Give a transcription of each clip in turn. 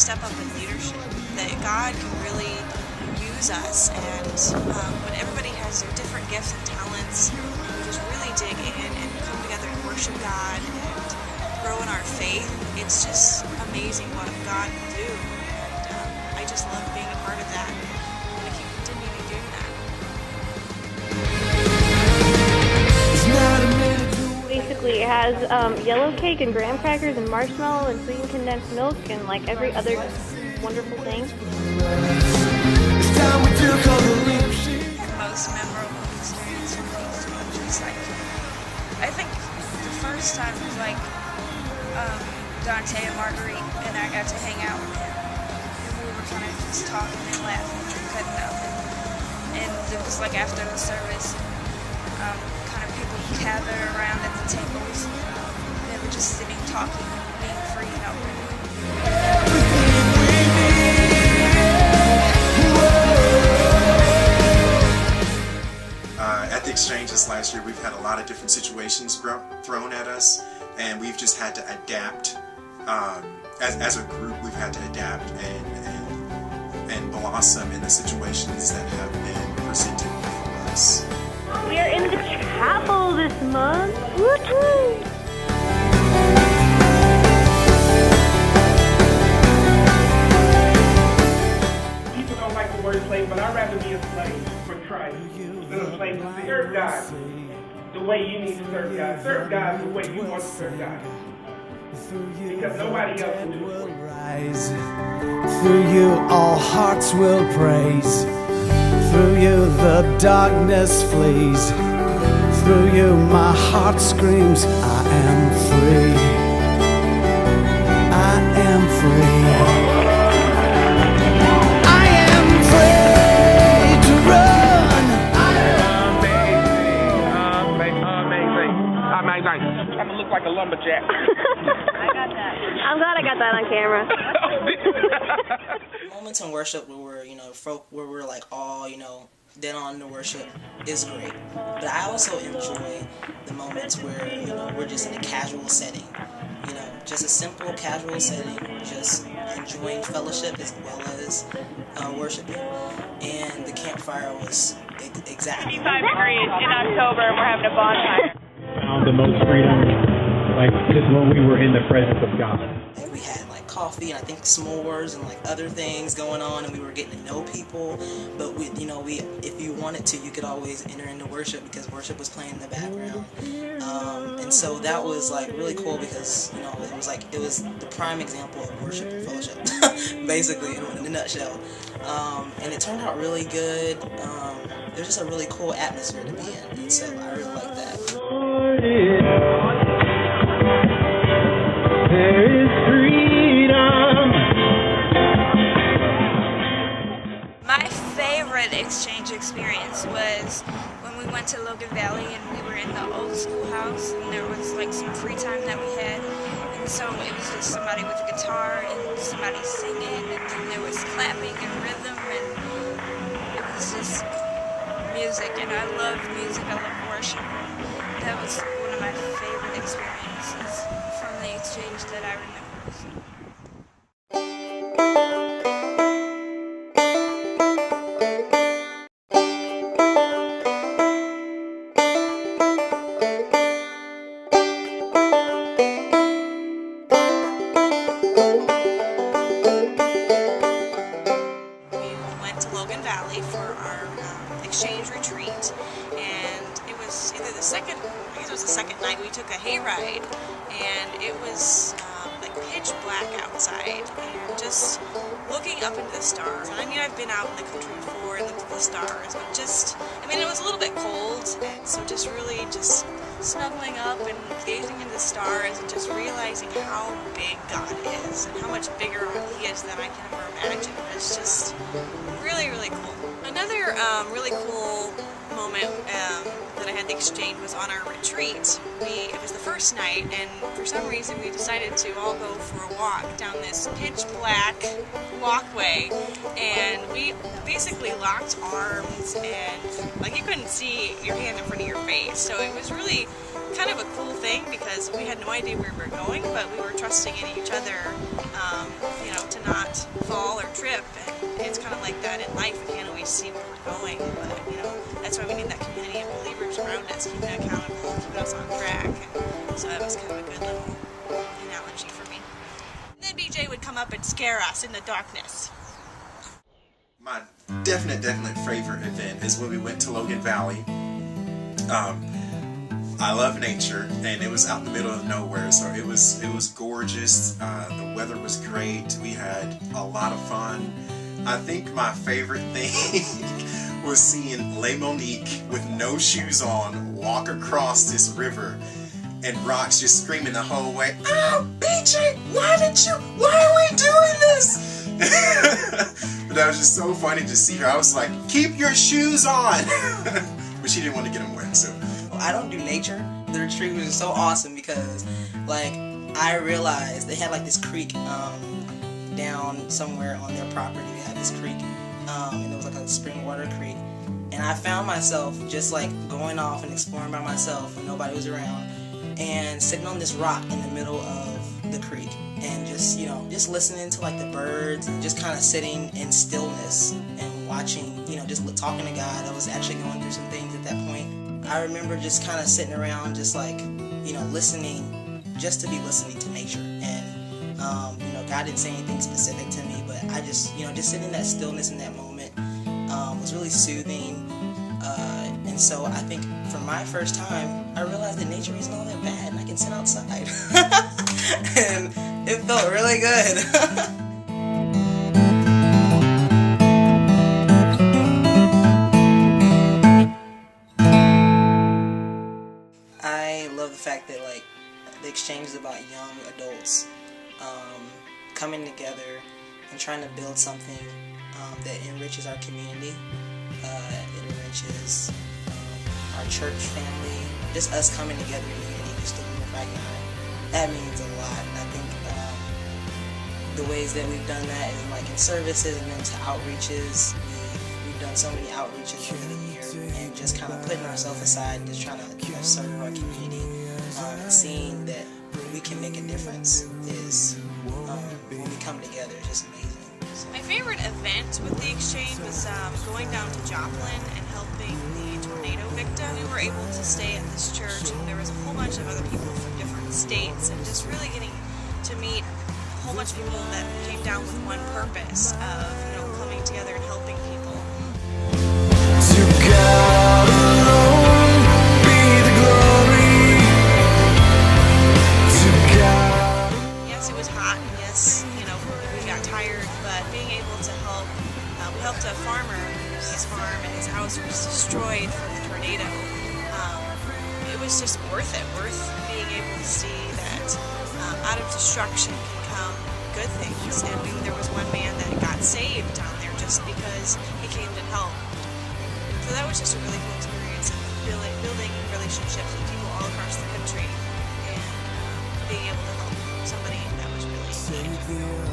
step up in leadership, that God can really use us, and when everybody has their different gifts and talents, we just really dig in and come together and worship God and grow in our faith. It's just amazing what God can do, and I just love being a part of that. I'm going to keep continuing doing that. Basically, it has yellow cake and graham crackers and marshmallow and sweetened condensed milk and like every other wonderful thing. The most memorable experience for me was just like, I think the first time was like Dante and Marguerite and I got to hang out with him, and we were kind of just talking and laughing and cutting up, and it was like after the service, kind of people gathered around at the tables, and they were just sitting talking and being free and open. At the exchanges last year, we've had a lot of different situations thrown at us, and we've just had to adapt. As a group, we've had to adapt and blossom in the situations that have been presented before us. We are in the chapel this month. Woo-hoo! People don't like the word slave, but I'd rather be a slave for Christ than a slave to serve God the way you need to serve God. Serve God the way you want to serve God. Because nobody else will do it for you. Rise. Through you all hearts will praise. Through you the darkness flees. Through you my heart screams, I am free. I am free. I am free to run. Amazing. I'm gonna look like a lumberjack. I'm glad I got that on camera. Moments in worship where we're, where we're like all, dead on to worship is great. But I also enjoy the moments where, we're just in a casual setting. Just a simple casual setting, just enjoying fellowship as well as worshiping. And the campfire was exactly 55 degrees in October and we're having a bonfire. Found the most freedom, like just when we were in the presence of God. We had like coffee and I think s'mores and like other things going on, and we were getting to know people. But we, if you wanted to, you could always enter into worship because worship was playing in the background. And so that was like really cool because it was the prime example of worship and fellowship, basically in a nutshell. And it turned out really good. It was just a really cool atmosphere to be in, and so I really like that. There is freedom. My favorite exchange experience was when we went to Logan Valley and we were in the old schoolhouse, and there was like some free time that we had, and so it was just somebody with a guitar and somebody singing, and then there was clapping and rhythm, and it was just music, and I love music, I love worship. That was one of my favorite experiences from the exchange that I remember. We went to Logan Valley for our exchange retreat, and it was either the second night we took a hayride, and it was like pitch black outside, and just looking up into the stars. And I mean, I've been out in the country before and looked at the stars, but it was a little bit cold, and so just really just snuggling up and gazing into the stars and just realizing how big God is and how much bigger He is than I can ever imagine. It's just really, really cool. Another really cool moment that I had the exchange was on our retreat. It was the first night, and for some reason we decided to all go for a walk down this pitch black walkway, and we basically locked arms, and like you couldn't see your hand in front of your face. So it was really kind of a cool thing because because we had no idea where we were going, but we were trusting in each other, you know, to not fall or trip. And it's kind of like that in life. We can't always see where we're going, but you know, that's why we need that community of believers around us, keeping us accountable, keeping us on track. And so that was kind of a good little analogy for me. And then BJ would come up and scare us in the darkness. My definite favorite event is when we went to Logan Valley. I love nature, and it was out in the middle of nowhere, so it was gorgeous. The weather was great. We had a lot of fun. I think my favorite thing was seeing Le Monique with no shoes on walk across this river, and Rox just screaming the whole way, "Oh, BJ, why are we doing this?" But that was just so funny to see her. I was like, "Keep your shoes on!" But she didn't want to get them wet, so. I don't do nature. The retreat was so awesome because, like, I realized they had like this creek down somewhere on their property. They had this creek, and it was like a spring water creek. And I found myself just like going off and exploring by myself when nobody was around, and sitting on this rock in the middle of the creek, and just, you know, just listening to like the birds, and just kind of sitting in stillness and watching, you know, just talking to God. I was actually going through some things at that point. I remember just kind of sitting around, just like, you know, listening, just to be listening to nature. And, you know, God didn't say anything specific to me, but I just, you know, just sitting in that stillness in that moment was really soothing. And so I think for my first time, I realized that nature isn't all that bad, and I can sit outside. And it felt really good. The fact that like the exchange is about young adults coming together and trying to build something that enriches our community, it enriches our church family, just us coming together in unity, just to unify God. That means a lot, and I think the ways that we've done that is like in services and then to outreaches. We've done so many outreaches over the year, and just kind of putting ourselves aside and just trying to, you know, serve our community. And seeing that we can make a difference is, when we come together, it's just amazing. So. My favorite event with the exchange was going down to Joplin and helping the tornado victim. We were able to stay at this church, and there was a whole bunch of other people from different states, and just really getting to meet a whole bunch of people that came down with one purpose of, you know, coming together and helping people. We helped a farmer whose farm and his house was destroyed from the tornado. It was just worth it, worth being able to see that out of destruction can come good things. And there was one man that got saved down there just because he came to help. So that was just a really cool experience of building relationships with people all across the country, and being able to help somebody that was really needed.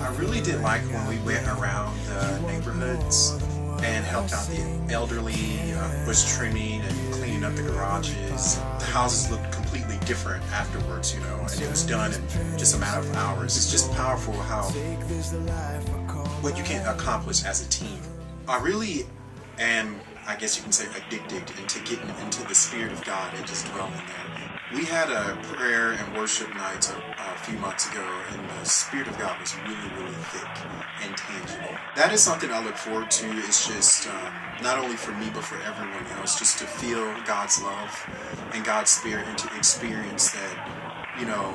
I really did like when we went around the neighborhoods and helped out the elderly, was trimming and cleaning up the garages. The houses looked completely different afterwards, you know, and it was done in just a matter of hours. It's just powerful how what you can accomplish as a team. I really am, I guess you can say, addicted into getting into the Spirit of God and just dwelling there. We had a prayer and worship night a few months ago, and the Spirit of God was really, really thick and tangible. That is something I look forward to. It's just not only for me, but for everyone else, just to feel God's love and God's Spirit, and to experience that, you know,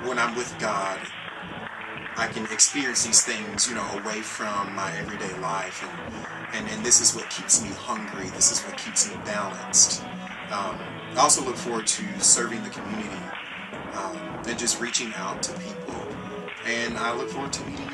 when I'm with God, I can experience these things, you know, away from my everyday life, and this is what keeps me hungry. This is what keeps me balanced. I also look forward to serving the community and just reaching out to people, and I look forward to meeting